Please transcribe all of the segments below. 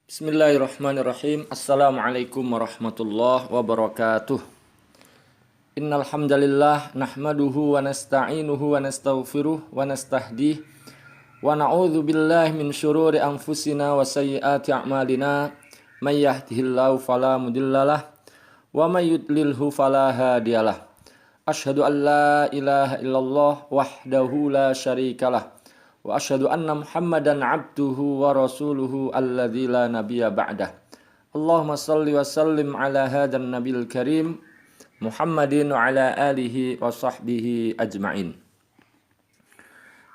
Bismillahirrahmanirrahim. Assalamualaikum warahmatullahi wabarakatuh. Innal hamdalillah nahmaduhu wa nasta'inuhu wa nastaghfiruh wa nastahdih wa na'udzu billahi min syururi anfusina wa sayyiati a'malina. May yahdihillahu fala mudhillalah wa may yudlilhu fala hadiyalah. Asyhadu an la ilaha illallah wahdahu la syarikalah. Wa asyhadu anna Muhammadan abduhu wa rasuluhu alladzi la nabiyya ba'dah. Allahumma shalli wa sallim ala hadan nabil karim Muhammadin wa ala alihi wa sahbihi ajma'in.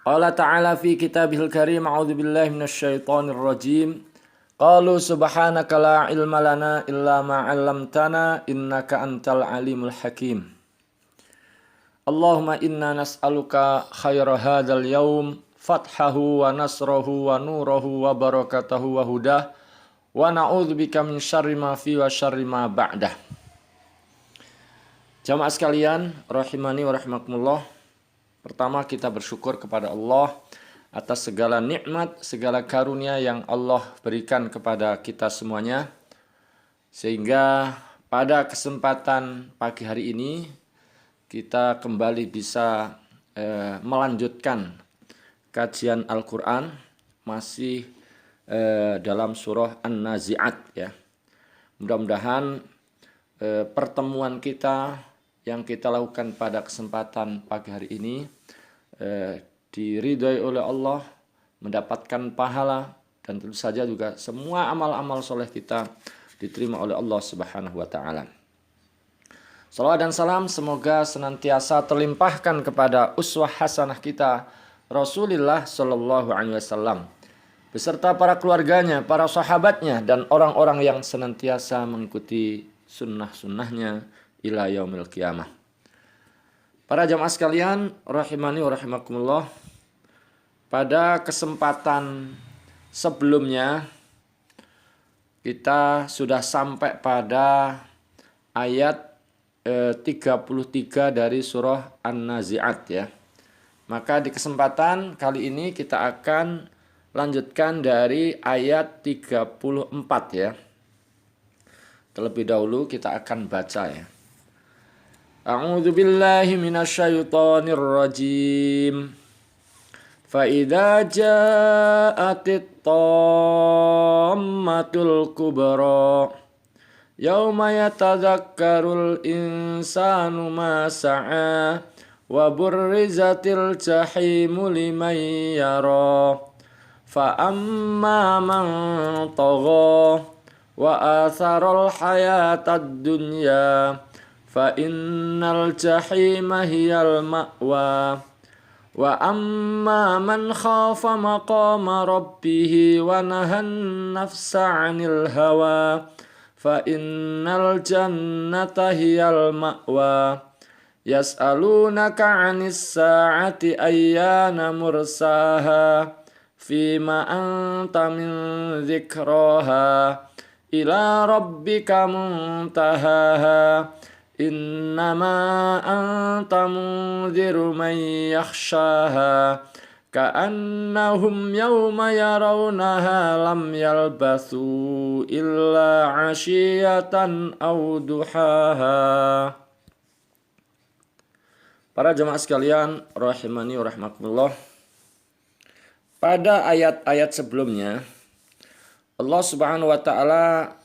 Qala ta'ala fi kitabihil karim a'udzu billahi minasyaitonir rajim. Qalu subhanaka la ilma lana illa ma 'allamtana innaka antal alimul hakim. Allahumma inna nas'aluka khaira hadzal yaum fathahu wa nasrahu wa nurahu wa barakatahu wa hudah wa na'udzubika min syarri ma fi wa syarri ma ba'dah. Jamaah sekalian rahimani wa rahimakumullah. Pertama kita bersyukur kepada Allah atas segala nikmat, segala karunia yang Allah berikan kepada kita semuanya, sehingga pada kesempatan pagi hari ini kita kembali bisa melanjutkan kajian Al-Quran masih dalam surah An-Nazi'at ya. Mudah-mudahan pertemuan kita yang kita lakukan pada kesempatan pagi hari ini diridhai oleh Allah, mendapatkan pahala, dan tentu saja juga semua amal-amal soleh kita diterima oleh Allah Subhanahu wa Ta'ala. Salawat dan salam semoga senantiasa terlimpahkan kepada uswah hasanah kita Rasulullah Shallallahu Alaihi Wasallam beserta para keluarganya, para sahabatnya, dan orang-orang yang senantiasa mengikuti sunnah-sunnahnya ila yaumil qiyamah. Para jamaah sekalian rahimani wa rahimakumullah, pada kesempatan sebelumnya kita sudah sampai pada ayat 33 dari surah An-Nazi'at ya. Maka di kesempatan kali ini kita akan lanjutkan dari ayat 34 ya. Terlebih dahulu kita akan baca ya. A'udzu billahi minasyaitonir rajim. Fa idza ja'atit tammatul kubra yauma yatadzakkarul insanu ma sa'a wa burrizatil jahimu liman yara fa amma man tagha wa atharal hayatad dunya fa innal jahima hiyal ma'wa wa amma man khafa maqama rabbih wa nahan nafsa 'anil hawa fa innal jannata hiyal ma'wa. Yas'alunaka 'anis sa'ati ayyana mursaha fima anta min dzikraha ila rabbika muntahaha innama anta mundziru man yakhshaha ka'annahum yawma yarawnaha lam yalbathu illa 'ashiyatan aw duhaha. Para jemaah sekalian rahimani wa rahmatullah, pada ayat-ayat sebelumnya Allah Subhanahu wa Ta'ala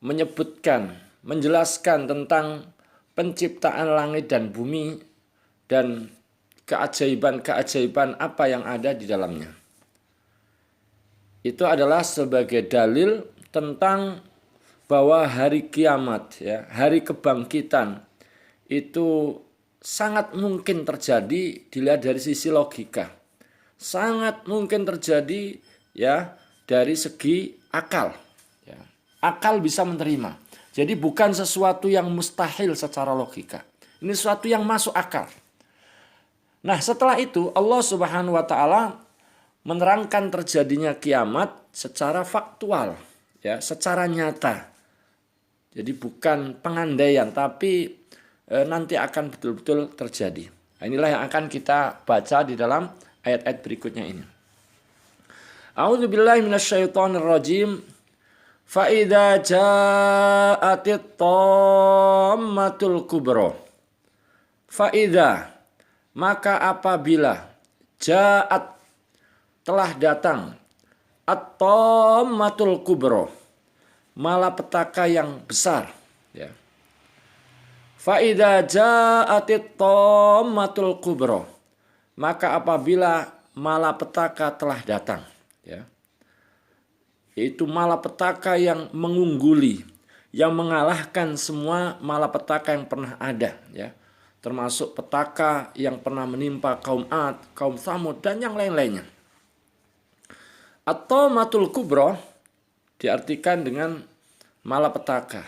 menyebutkan, menjelaskan tentang penciptaan langit dan bumi dan keajaiban-keajaiban apa yang ada di dalamnya. Itu adalah sebagai dalil tentang bahwa hari kiamat ya, hari kebangkitan itu sangat mungkin terjadi dilihat dari sisi logika. Sangat mungkin terjadi ya dari segi akal. Ya. Akal bisa menerima. Jadi bukan sesuatu yang mustahil secara logika. Ini sesuatu yang masuk akal. Nah setelah itu Allah Subhanahu wa Ta'ala menerangkan terjadinya kiamat secara faktual. Ya, secara nyata. Jadi bukan pengandaian tapi nanti akan betul-betul terjadi. Nah, inilah yang akan kita baca di dalam ayat-ayat berikutnya ini. A'udzubillahi minasyaitonir rajim. Fa idza ja'atit tammatul kubra. Fa idza, maka apabila ja'at, telah datang, at-tammatul kubra, malapetaka yang besar, ya. Fa idza ja'atit tammatul kubra, maka apabila malapetaka telah datang, ya, yaitu malapetaka yang mengungguli, yang mengalahkan semua malapetaka yang pernah ada, ya, termasuk petaka yang pernah menimpa kaum Ad, kaum Tsamud, dan yang lain-lainnya. At-tammatul kubra diartikan dengan malapetaka,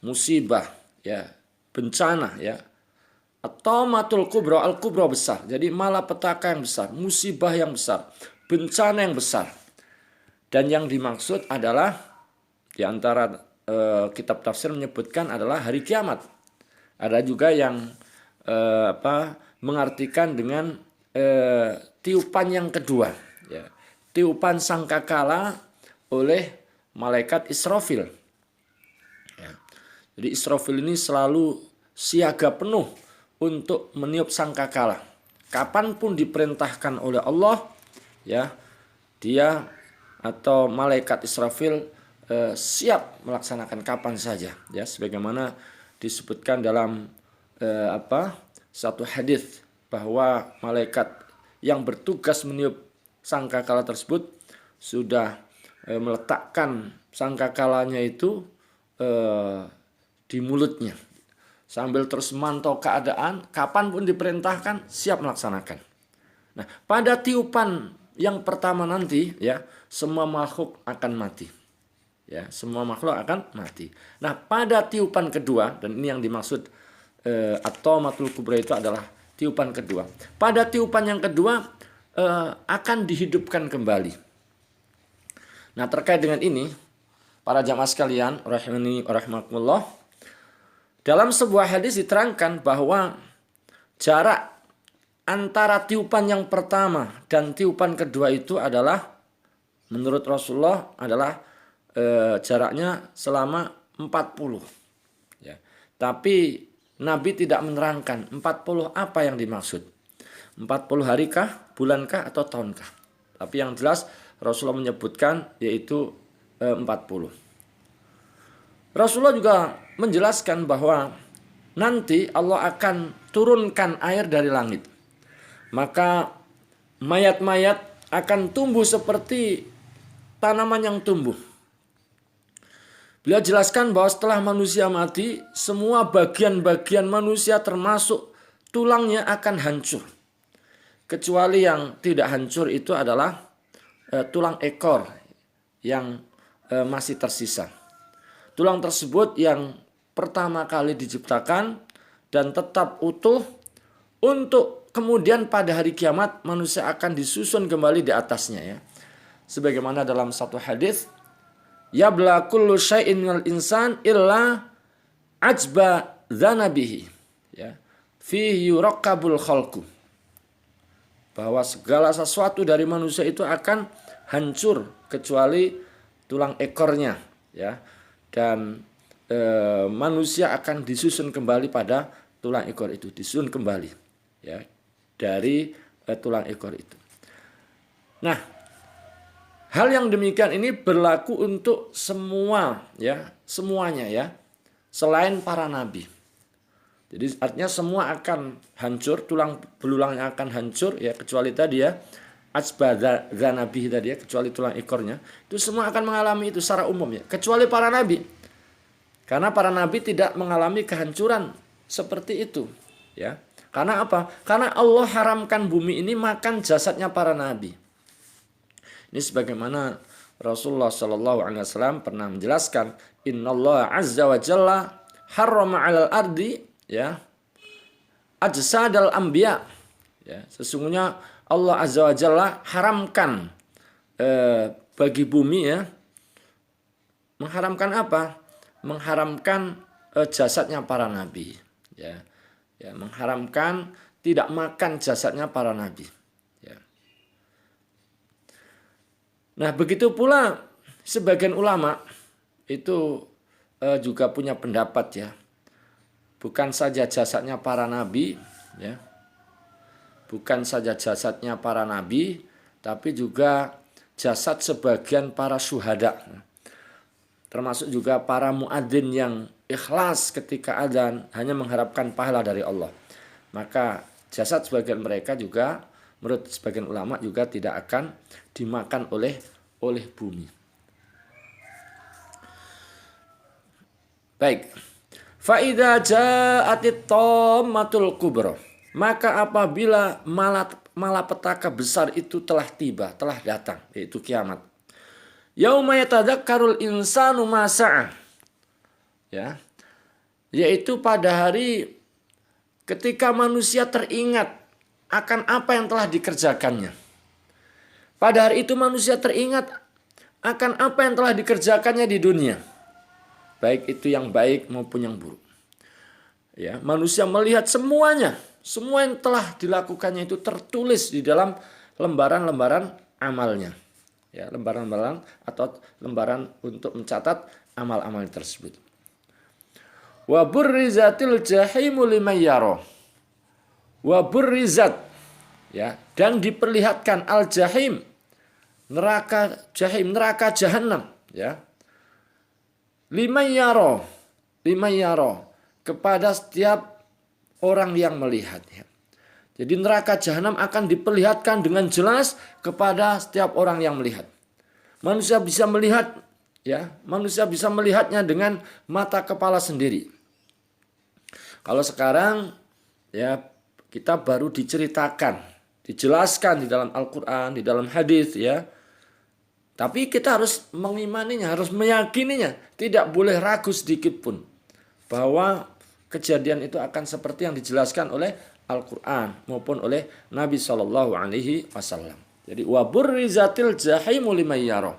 musibah, ya, bencana, ya. At-tammatul kubra, al-kubra besar. Jadi malapetaka yang besar, musibah yang besar, bencana yang besar. Dan yang dimaksud adalah di antara kitab tafsir menyebutkan adalah hari kiamat. Ada juga yang mengartikan dengan tiupan yang kedua, ya. Tiupan sangkakala oleh malaikat Israfil. Ya. Jadi Israfil ini selalu siaga penuh untuk meniup sangkakala. Kapanpun diperintahkan oleh Allah, ya, dia atau malaikat Israfil siap melaksanakan kapan saja, ya, sebagaimana disebutkan dalam satu hadis bahwa malaikat yang bertugas meniup sangkakala tersebut sudah meletakkan sangkakalanya itu di mulutnya sambil terus memantau keadaan, kapanpun diperintahkan siap melaksanakan. Nah, pada tiupan yang pertama nanti, ya, semua makhluk akan mati. Ya, semua makhluk akan mati. Nah, pada tiupan kedua, dan ini yang dimaksud at-tammatul kubra itu adalah tiupan kedua. Pada tiupan yang kedua akan dihidupkan kembali. Nah, terkait dengan ini, para jamaah sekalian, rahimani rahimakumullah, dalam sebuah hadis diterangkan bahwa jarak antara tiupan yang pertama dan tiupan kedua itu adalah, menurut Rasulullah, adalah jaraknya selama 40. Ya. Tapi Nabi tidak menerangkan 40 apa yang dimaksud. 40 hari kah, bulankah, atau tahunkah. Tapi yang jelas Rasulullah menyebutkan yaitu 40. Rasulullah juga menjelaskan bahwa nanti Allah akan turunkan air dari langit. Maka mayat-mayat akan tumbuh seperti tanaman yang tumbuh. Beliau jelaskan bahwa setelah manusia mati, semua bagian-bagian manusia termasuk tulangnya akan hancur. Kecuali yang tidak hancur itu adalah tulang ekor yang masih tersisa. Tulang tersebut yang pertama kali diciptakan dan tetap utuh, untuk kemudian pada hari kiamat manusia akan disusun kembali di atasnya, ya. Sebagaimana dalam satu hadis, yabla kullu syai'in minal insan illa ajba dzanabihi, ya, fi yurakkabul khalqu, bahwa segala sesuatu dari manusia itu akan hancur kecuali tulang ekornya, ya, dan manusia akan disusun kembali pada tulang ekor itu, disusun kembali, ya, dari tulang ekor itu. Nah, hal yang demikian ini berlaku untuk semua, ya, semuanya, ya, selain para nabi. Jadi artinya semua akan hancur, tulang belulangnya akan hancur, ya, kecuali tadi, ya, dzanabihi tadi, ya, kecuali tulang ekornya. Itu semua akan mengalami itu secara umum, ya, kecuali para nabi. Karena para nabi tidak mengalami kehancuran seperti itu, ya. Karena apa? Karena Allah haramkan bumi ini makan jasadnya para nabi. Ini sebagaimana Rasulullah SAW pernah menjelaskan, Innallaha azza wa jalla harrama 'alal ardi, ya, ajsadal anbiya, ya, sesungguhnya Allah azza wa jalla haramkan bagi bumi, ya, mengharamkan apa? Mengharamkan jasadnya para nabi, ya, ya, mengharamkan tidak makan jasadnya para nabi, ya. Nah, begitu pula sebagian ulama itu juga punya pendapat ya. Bukan saja jasadnya para nabi ya. Bukan saja jasadnya para nabi, tapi juga jasad sebagian para syuhada. Termasuk juga para muadzin yang ikhlas ketika adzan hanya mengharapkan pahala dari Allah. Maka jasad sebagian mereka juga menurut sebagian ulama juga tidak akan dimakan oleh bumi. Baik. Fa idza ja'atit tammatul kubra, maka apabila malapetaka besar itu telah tiba, telah datang, yaitu kiamat. Yauma yatadzakkarul insanu ma sa'a. Ya. Yaitu pada hari ketika manusia teringat akan apa yang telah dikerjakannya. Pada hari itu manusia teringat akan apa yang telah dikerjakannya di dunia. Baik itu yang baik maupun yang buruk. Ya, manusia melihat semuanya, semua yang telah dilakukannya itu tertulis di dalam lembaran-lembaran amalnya. Ya, lembaran-lembaran atau lembaran untuk mencatat amal-amal tersebut. Wa burrizatil jahimu liman yara. Wa burrizat, ya, dan diperlihatkan al-jahim, neraka jahim, neraka jahanam, ya. Liman yara, kepada setiap orang yang melihat, ya. Jadi neraka jahanam akan diperlihatkan dengan jelas kepada setiap orang yang melihat. Manusia bisa melihat, ya, manusia bisa melihatnya dengan mata kepala sendiri. Kalau sekarang, ya, kita baru diceritakan, dijelaskan di dalam Al-Quran, di dalam hadis, ya. Tapi kita harus mengimaninya, harus meyakininya. Tidak boleh ragu sedikit pun bahwa kejadian itu akan seperti yang dijelaskan oleh Al-Quran maupun oleh Nabi SAW. Jadi wa burrizatil jahimu liman yara.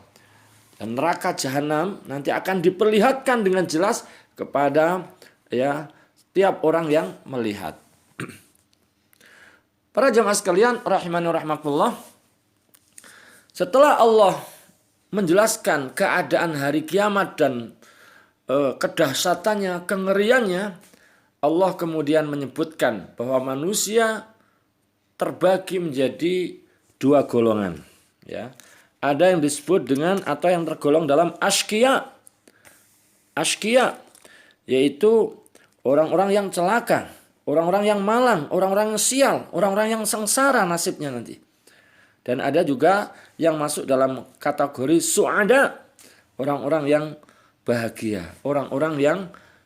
Dan neraka jahanam nanti akan diperlihatkan dengan jelas kepada, ya, setiap orang yang melihat. Para jemaah sekalian rahimani wa rahmakumullah. Setelah Allah menjelaskan keadaan hari kiamat dan kedahsyatannya, kengeriannya, Allah kemudian menyebutkan bahwa manusia terbagi menjadi dua golongan, ya. Ada yang disebut dengan atau yang tergolong dalam asqiya, yaitu orang-orang yang celaka, orang-orang yang malang, orang-orang yang sial, orang-orang yang sengsara nasibnya nanti. Dan ada juga yang masuk dalam kategori su'ada, orang-orang yang bahagia, orang-orang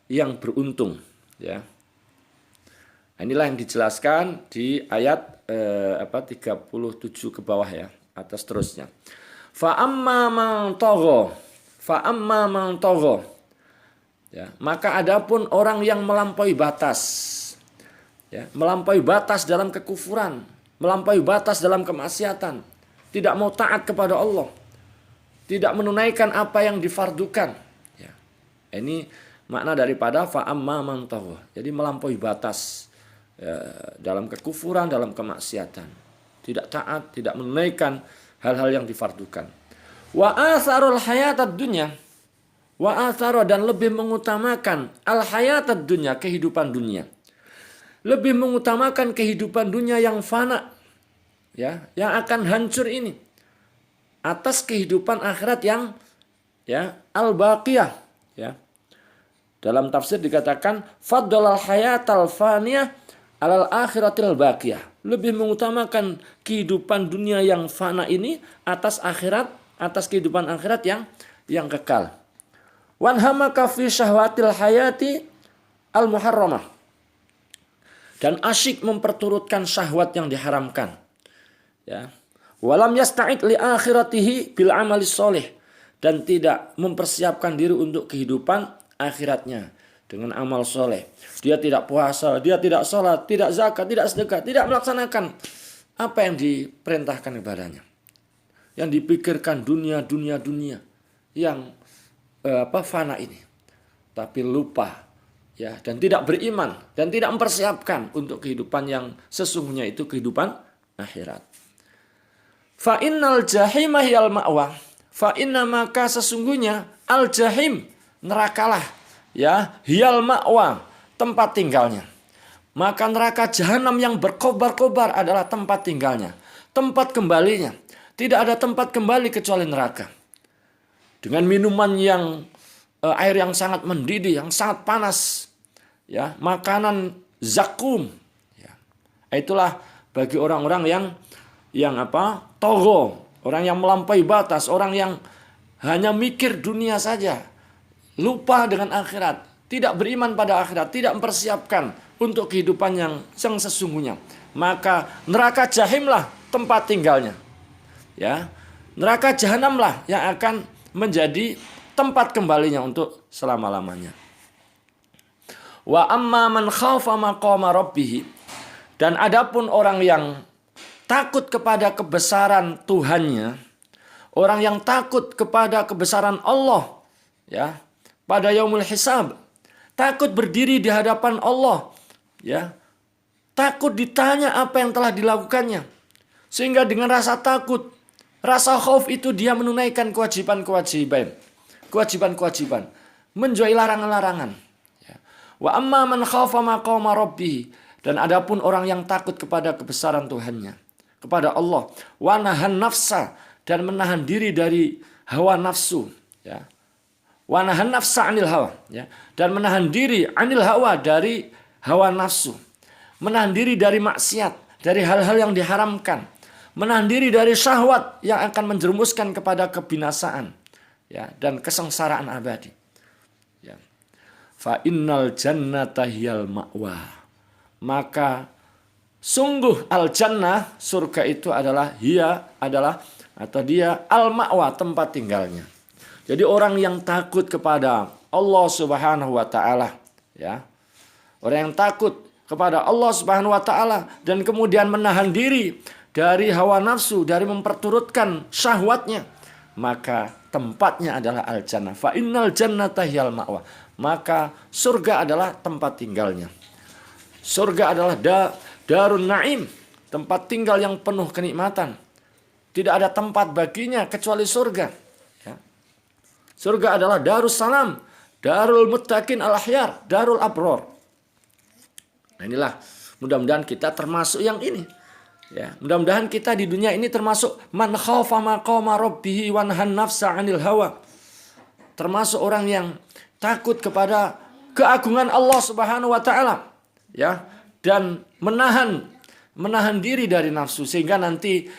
yang beruntung, ya. Inilah yang dijelaskan di ayat 37 ke bawah, ya, atas terusnya. Fa amma man tagha, ya, maka adapun orang yang melampaui batas, ya, melampaui batas dalam kekufuran, melampaui batas dalam kemaksiatan, tidak mau taat kepada Allah, tidak menunaikan apa yang difardukan, ya. Ini makna daripada fa amma man tagha. Jadi melampaui batas, ya, dalam kekufuran, dalam kemaksiatan, tidak taat, tidak menunaikan hal-hal yang difardukan. Wa atharul hayatad dunya, wa athara, dan lebih mengutamakan al hayatad dunya, kehidupan dunia. Lebih mengutamakan kehidupan dunia yang fana, ya, yang akan hancur ini, atas kehidupan akhirat yang, ya, al-baqiyah, ya. Dalam tafsir dikatakan faddalal hayatal faniyah alal akhiratil baqiyah. Lebih mengutamakan kehidupan dunia yang fana ini atas akhirat, atas kehidupan akhirat yang kekal. Wanhamaka fi syahwatil hayati al muharramah, dan asyik memperturutkan syahwat yang diharamkan, ya. Walam yasta'id li akhiratihi bil amali sholih, dan tidak mempersiapkan diri untuk kehidupan akhiratnya dengan amal soleh. Dia tidak puasa, dia tidak sholat, tidak zakat, tidak sedekah, tidak melaksanakan apa yang diperintahkan kepadanya. Yang dipikirkan dunia yang fana ini, tapi lupa, ya, dan tidak beriman dan tidak mempersiapkan untuk kehidupan yang sesungguhnya, itu kehidupan akhirat. Fa innal jahima hiyal ma'wa, Fa inna maka sesungguhnya al-jahim, nerakalah ya, hiyal ma'wa, tempat tinggalnya. Maka neraka jahanam yang berkobar-kobar adalah tempat tinggalnya, tempat kembalinya. Tidak ada tempat kembali kecuali neraka. Dengan minuman yang air yang sangat mendidih, yang sangat panas, ya, makanan zakum. Ya. Itulah bagi orang-orang yang togo, orang yang melampaui batas, orang yang hanya mikir dunia saja, lupa dengan akhirat, tidak beriman pada akhirat, tidak mempersiapkan untuk kehidupan yang sesungguhnya. Maka neraka jahimlah tempat tinggalnya. Ya, neraka jahanamlah yang akan menjadi tempat kembalinya untuk selama-lamanya. Wa amma man khafa maqama rabbih, dan adapun orang yang takut kepada kebesaran Tuhannya, orang yang takut kepada kebesaran Allah, ya, pada yaumul hisab, takut berdiri di hadapan Allah, ya, takut ditanya apa yang telah dilakukannya, sehingga dengan rasa takut, rasa khauf itu dia menunaikan kewajiban, menjauhi larangan-larangan. Ya. Wa amma man khafa maqama rabbih, dan adapun orang yang takut kepada kebesaran Tuhannya, kepada Allah, wa nahan nafsa, dan menahan diri dari hawa nafsu, ya. Wa nahan nafsa anil hawa, ya, dan menahan diri anil hawa, dari hawa nafsu, menahan diri dari maksiat, dari hal-hal yang diharamkan, menahan diri dari syahwat yang akan menjerumuskan kepada kebinasaan, ya, dan kesengsaraan abadi. Ya. Fa innal jannata hiyal ma'wa, maka sungguh al-jannah, surga itu adalah dia al-ma'wa, tempat tinggalnya. Jadi orang yang takut kepada Allah Subhanahu wa taala, ya. Orang yang takut kepada Allah Subhanahu wa taala dan kemudian menahan diri dari hawa nafsu, dari memperturutkan syahwatnya, maka tempatnya adalah al-jannah. Fa innal jannata hiyal ma'wa, maka surga adalah tempat tinggalnya. Surga adalah darun na'im, tempat tinggal yang penuh kenikmatan. Tidak ada tempat baginya kecuali surga. Ya. Surga adalah darus salam, darul muttaqin al-ahyar, darul abror. Nah, inilah, mudah-mudahan kita termasuk yang ini. Ya, mudah-mudahan kita di dunia ini termasuk man khafa maqama rabbih wa nahan nafsa 'anil hawa. Termasuk orang yang takut kepada keagungan Allah Subhanahu wa taala, ya, dan menahan diri dari nafsu, sehingga nanti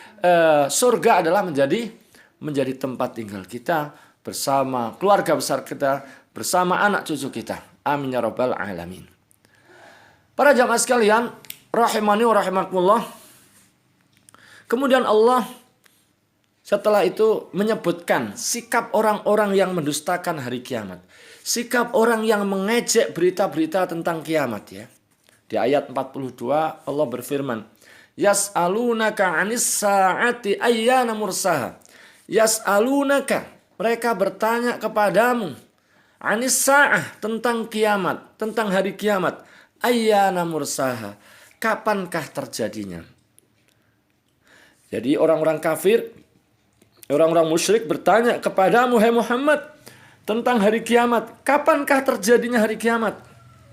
surga adalah menjadi tempat tinggal kita bersama keluarga besar kita, bersama anak cucu kita. Amin ya rabbal alamin. Para jamaah sekalian, rahimani wa rahimakumullah. Kemudian Allah setelah itu menyebutkan sikap orang-orang yang mendustakan hari kiamat. Sikap orang yang mengejek berita-berita tentang kiamat, ya. Di ayat 42 Allah berfirman, Yas'alunaka 'anis sa'ati ayyana mursaha. Yas'alunaka, mereka bertanya kepadamu, 'anis sa'ah, tentang kiamat, tentang hari kiamat. Ayyana mursaha, kapankah terjadinya? Jadi orang-orang kafir, orang-orang musyrik bertanya kepadamu, hai Muhammad, tentang hari kiamat. Kapankah terjadinya hari kiamat?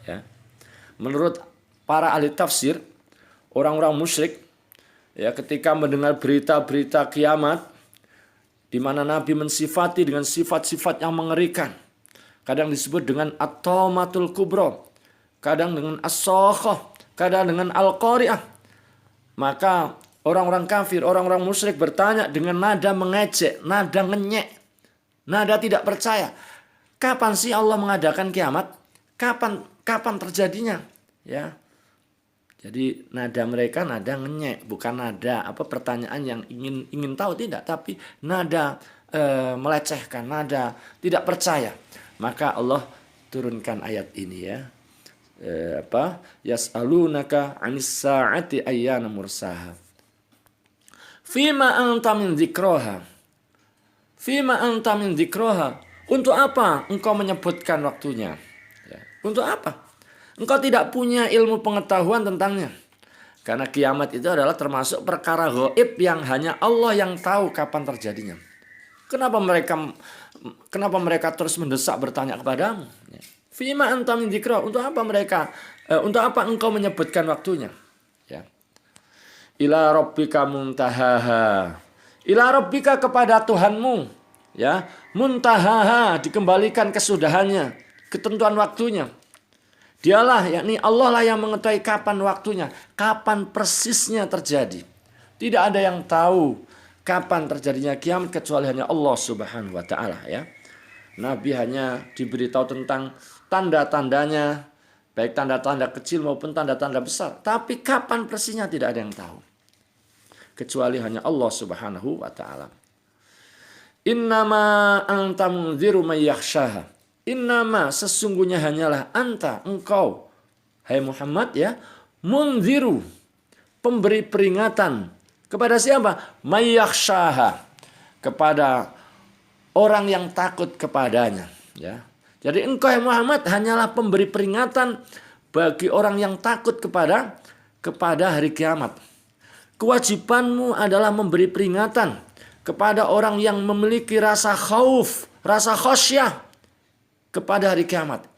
Ya. Menurut para ahli tafsir, orang-orang musyrik, ya, ketika mendengar berita-berita kiamat, di mana Nabi mensifati dengan sifat-sifat yang mengerikan. Kadang disebut dengan at-tamatul kubro, kadang dengan as-sakhah, kadang dengan al-qari'ah. Maka orang-orang kafir, orang-orang musyrik bertanya dengan nada mengejek, nada ngenyek, nada tidak percaya. Kapan sih Allah mengadakan kiamat? Kapan terjadinya? Ya. Jadi nada mereka nada ngenyek, bukan nada pertanyaan yang ingin tahu, tidak, tapi nada melecehkan, nada tidak percaya. Maka Allah turunkan ayat ini, ya. Yas'alunaka 'anis sa'ati ayyana mursaha. Fima anta min dzikraha. Fima anta min dzikraha. Untuk apa engkau menyebutkan waktunya? Ya. Untuk apa? Engkau tidak punya ilmu pengetahuan tentangnya. Karena kiamat itu adalah termasuk perkara gaib yang hanya Allah yang tahu kapan terjadinya. Kenapa mereka terus mendesak bertanya kepadamu? Fima anta min dzikra, untuk apa untuk apa engkau menyebutkan waktunya? Ya. Ila rabbika muntahaha. Ila rabbika, kepada Tuhanmu, ya. Muntahaha, dikembalikan kesudahannya, ketentuan waktunya. Dialah, yakni Allah lah yang mengetahui kapan waktunya, kapan persisnya terjadi. Tidak ada yang tahu kapan terjadinya kiamat kecuali hanya Allah Subhanahu wa taala, ya. Nabi hanya diberitahu tentang tanda-tandanya, baik tanda-tanda kecil maupun tanda-tanda besar. Tapi kapan persisnya tidak ada yang tahu, kecuali hanya Allah Subhanahu wa taala. Innama anta mundziru may yakhshaha. Innama, sesungguhnya hanyalah anta, engkau, hai Muhammad, ya, mundziru, pemberi peringatan. Kepada siapa? May yakhshaha, kepada orang yang takut kepadanya, ya. Jadi engkau, hai Muhammad, hanyalah pemberi peringatan bagi orang yang takut kepada hari kiamat. Kewajibanmu adalah memberi peringatan kepada orang yang memiliki rasa khauf, rasa khasyah kepada hari kiamat.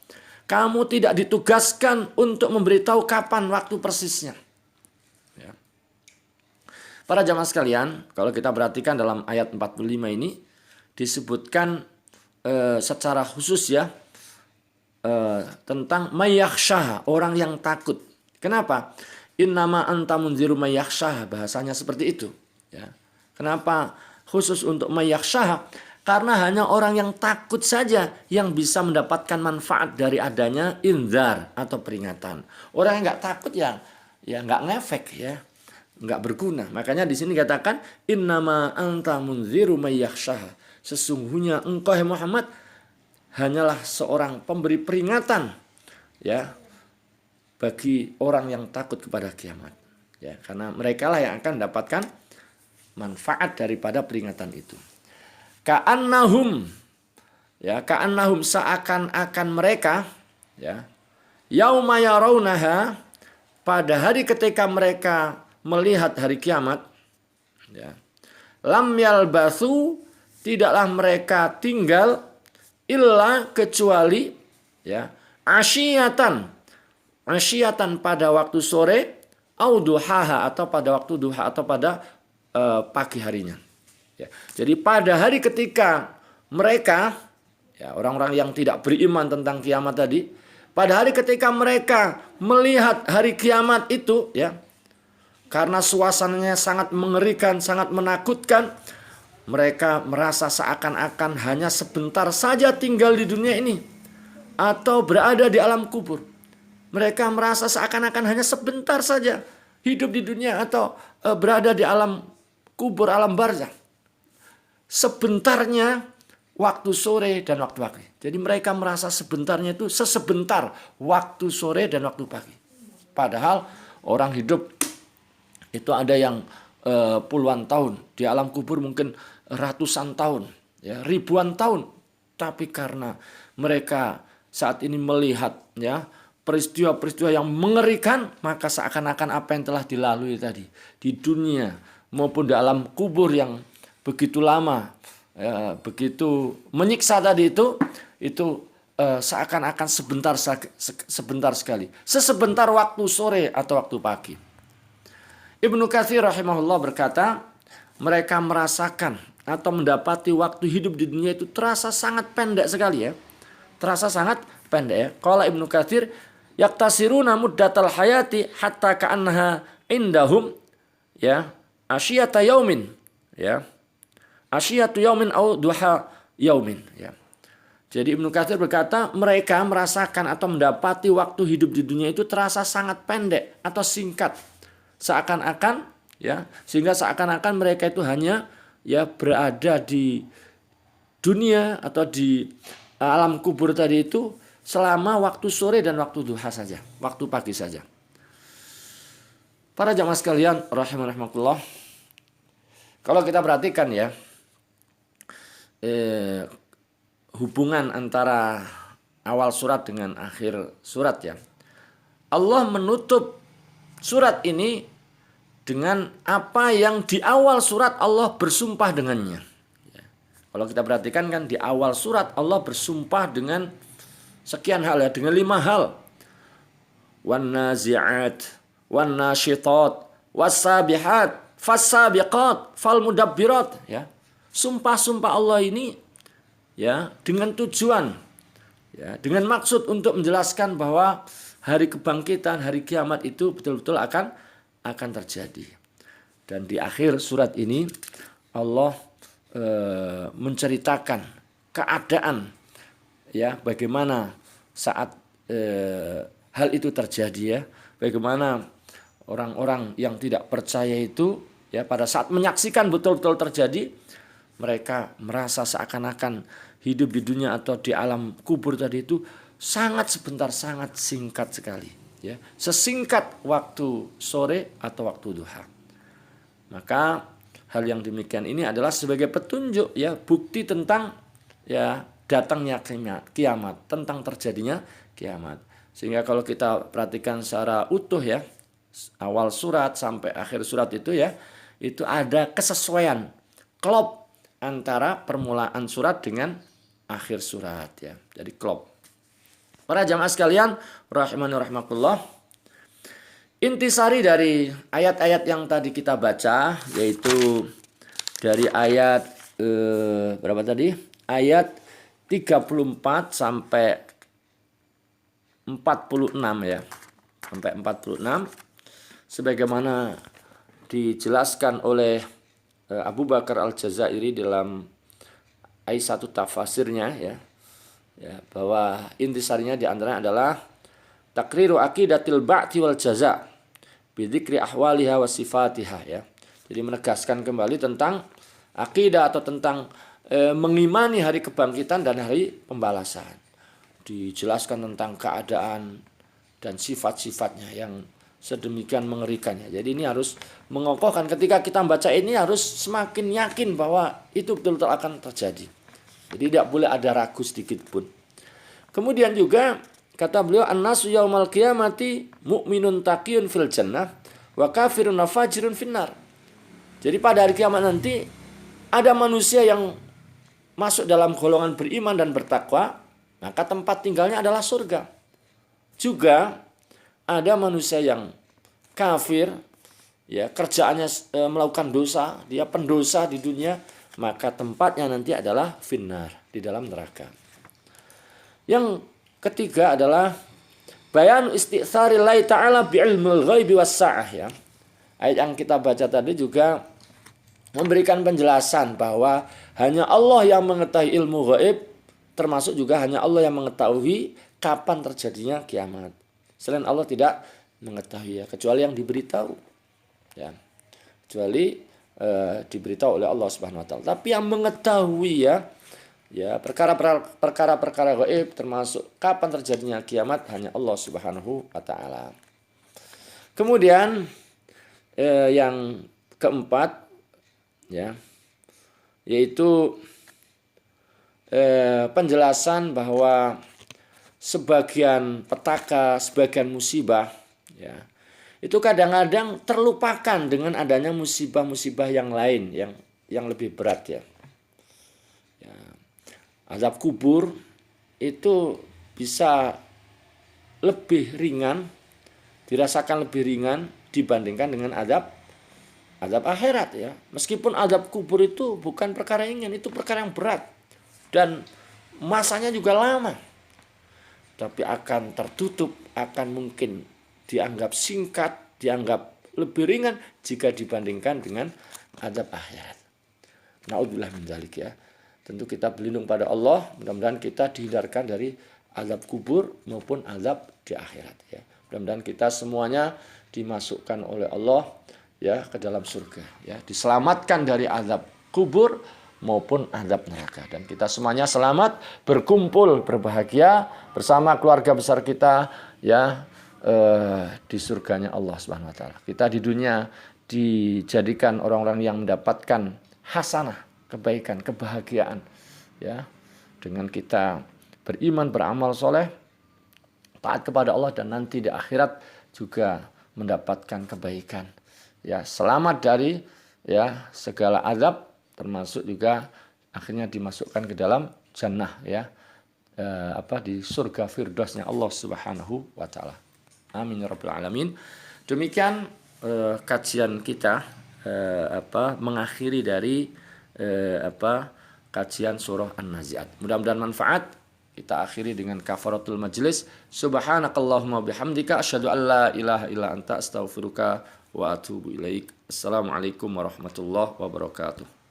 Kamu tidak ditugaskan untuk memberitahu kapan waktu persisnya. Ya. Para jamaah sekalian, kalau kita perhatikan dalam ayat 45 ini disebutkan secara khusus, ya, tentang mayyakhsyah, orang yang takut. Kenapa? Innama anta mundziru mayyakhsyah, bahasanya seperti itu, ya. Kenapa khusus untuk mayyakhsyah? Karena hanya orang yang takut saja yang bisa mendapatkan manfaat dari adanya inzar atau peringatan. Orang yang nggak takut ya nggak ngefek, ya, nggak berguna. Makanya di sini katakan innama anta mundziru mayyakhsyah. Sesungguhnya engkau, hai Muhammad, hanyalah seorang pemberi peringatan, ya, bagi orang yang takut kepada kiamat, ya, karena mereka lah yang akan mendapatkan manfaat daripada peringatan itu. Ka'annahum, ya, ka'annahum, seakan-akan mereka, ya, yauma yarawnaha, pada hari ketika mereka melihat hari kiamat, ya, lam yalbathu, tidaklah mereka tinggal illa, kecuali, ya, asyiyatan pada waktu sore, au duhaha, atau pada waktu duha, atau pada pagi harinya. Ya. Jadi pada hari ketika mereka, ya, orang-orang yang tidak beriman tentang kiamat tadi, pada hari ketika mereka melihat hari kiamat itu, ya, karena suasananya sangat mengerikan, sangat menakutkan, mereka merasa seakan-akan hanya sebentar saja tinggal di dunia ini atau berada di alam kubur. Mereka merasa seakan-akan hanya sebentar saja hidup di dunia atau berada di alam kubur, alam barzakh. Sebentarnya waktu sore dan waktu pagi. Jadi mereka merasa sebentarnya itu sesebentar waktu sore dan waktu pagi. Padahal orang hidup itu ada yang puluhan tahun, di alam kubur mungkin ratusan tahun, ya, ribuan tahun. Tapi karena mereka saat ini melihat, ya, peristiwa-peristiwa yang mengerikan, maka seakan-akan apa yang telah dilalui tadi di dunia maupun di alam kubur yang begitu lama, ya, begitu menyiksa tadi itu seakan-akan sebentar sekali, sesebentar waktu sore atau waktu pagi. Ibnu Katsir rahimahullah berkata, mereka merasakan atau mendapati waktu hidup di dunia itu terasa sangat pendek sekali, ya, terasa sangat pendek, ya. Qala Ibnu Katsir, yaktasiruna muddatal hayati hatta ka'annaha indahum, ya, asyiyata yaumin, ya, asyiyatu yaumin au duha yaumin, ya. Jadi Ibnu Katsir berkata, mereka merasakan atau mendapati waktu hidup di dunia itu terasa sangat pendek atau singkat, seakan-akan, ya, sehingga seakan-akan mereka itu hanya, ya, berada di dunia atau di alam kubur tadi itu selama waktu sore dan waktu duha saja, waktu pagi saja. Para jamaah sekalian rahimakumullah, kalau kita perhatikan, ya, hubungan antara awal surat dengan akhir surat, ya, Allah menutup surat ini dengan apa yang di awal surat Allah bersumpah dengannya. Kalau kita perhatikan kan di awal surat Allah bersumpah dengan sekian hal ya, dengan 5 hal. Wan nazi'at, wan nasyitat, was-sabihat, fas-sabiqat, fal mudabbirat ya. Sumpah-sumpah Allah ini ya dengan tujuan ya, dengan maksud untuk menjelaskan bahwa hari kebangkitan, hari kiamat itu betul-betul akan terjadi. Dan di akhir surat ini Allah menceritakan keadaan ya, bagaimana saat hal itu terjadi ya, bagaimana orang-orang yang tidak percaya itu ya pada saat menyaksikan betul-betul terjadi, mereka merasa seakan-akan hidup di dunia atau di alam kubur tadi itu sangat sebentar, sangat singkat sekali ya, sesingkat waktu sore atau waktu duha. Maka hal yang demikian ini adalah sebagai petunjuk ya, bukti tentang ya datangnya kiamat, tentang terjadinya kiamat. Sehingga kalau kita perhatikan secara utuh ya, awal surat sampai akhir surat itu ya, itu ada kesesuaian, klop antara permulaan surat dengan akhir surat ya. Jadi klop. Para jamaah sekalian, rahimani rahimakumullah. Intisari dari ayat-ayat yang tadi kita baca, yaitu dari ayat berapa tadi? Ayat 34 sampai 46 ya. Sampai 46 sebagaimana dijelaskan oleh Abu Bakar Al-Jazairi dalam Aisyatu tafsirnya ya. Ya, bahwa intisarinya di antaranya adalah takriru aqidatil ba'ti wal jaza' bidzikri ahwaliha wa sifatiha ya. Jadi menegaskan kembali tentang akidah atau tentang mengimani hari kebangkitan dan hari pembalasan. Dijelaskan tentang keadaan dan sifat-sifatnya yang sedemikian mengerikannya. Jadi ini harus mengokohkan, ketika kita membaca ini harus semakin yakin bahwa itu betul-betul akan terjadi. Jadi tidak boleh ada ragu sedikit pun. Kemudian juga kata beliau, an-nasu yaumal qiyamati mu'minun taqiyun fil jannah wa kafirun fajirun finnar. Jadi pada hari kiamat nanti ada manusia yang masuk dalam golongan beriman dan bertakwa, maka tempat tinggalnya adalah surga. Juga ada manusia yang kafir, ya kerjaannya melakukan dosa, dia pendosa di dunia, maka tempatnya nanti adalah finnar, di dalam neraka. Yang ketiga adalah bayan isti'tsarillahi ta'ala bi'ilmil ghaibi was-sa'ah ya. Ayat yang kita baca tadi juga memberikan penjelasan bahwa hanya Allah yang mengetahui ilmu gaib, termasuk juga hanya Allah yang mengetahui kapan terjadinya kiamat. Selain Allah tidak mengetahui ya, kecuali yang diberitahu ya, kecuali diberitahu oleh Allah Subhanahu wa taala. Tapi yang mengetahui ya perkara-perkara gaib termasuk kapan terjadinya kiamat hanya Allah Subhanahu wa taala. Kemudian yang keempat ya, yaitu penjelasan bahwa sebagian petaka, sebagian musibah ya, itu kadang-kadang terlupakan dengan adanya musibah-musibah yang lain yang lebih berat ya. Azab kubur itu bisa lebih ringan, dirasakan lebih ringan dibandingkan dengan azab akhirat ya. Meskipun azab kubur itu bukan perkara ringan, itu perkara yang berat dan masanya juga lama, tapi akan tertutup, akan mungkin dianggap singkat, dianggap lebih ringan jika dibandingkan dengan azab akhirat. Naudzubillah min dzalik ya. Tentu kita berlindung pada Allah, mudah-mudahan kita dihindarkan dari azab kubur maupun azab di akhirat ya. Mudah-mudahan kita semuanya dimasukkan oleh Allah ya ke dalam surga ya, diselamatkan dari azab kubur maupun azab neraka, dan kita semuanya selamat berkumpul berbahagia bersama keluarga besar kita ya di surganya Allah Subhanahu wa taala. Kita di dunia dijadikan orang-orang yang mendapatkan hasanah, kebaikan, kebahagiaan ya, dengan kita beriman, beramal soleh, taat kepada Allah, dan nanti di akhirat juga mendapatkan kebaikan ya, selamat dari ya segala azab, termasuk juga akhirnya dimasukkan ke dalam jannah ya. Di surga firdausnya Allah Subhanahu wa taala. Amin ya rabbal alamin. Demikian kajian kita mengakhiri dari kajian surah An-Nazi'at. Mudah-mudahan manfaat. Kita akhiri dengan kafaratul majlis. Subhanakallahumma bihamdika asyhadu an la ilaha illa anta astaghfiruka wa atubu ilaik. Assalamualaikum warahmatullahi wabarakatuh.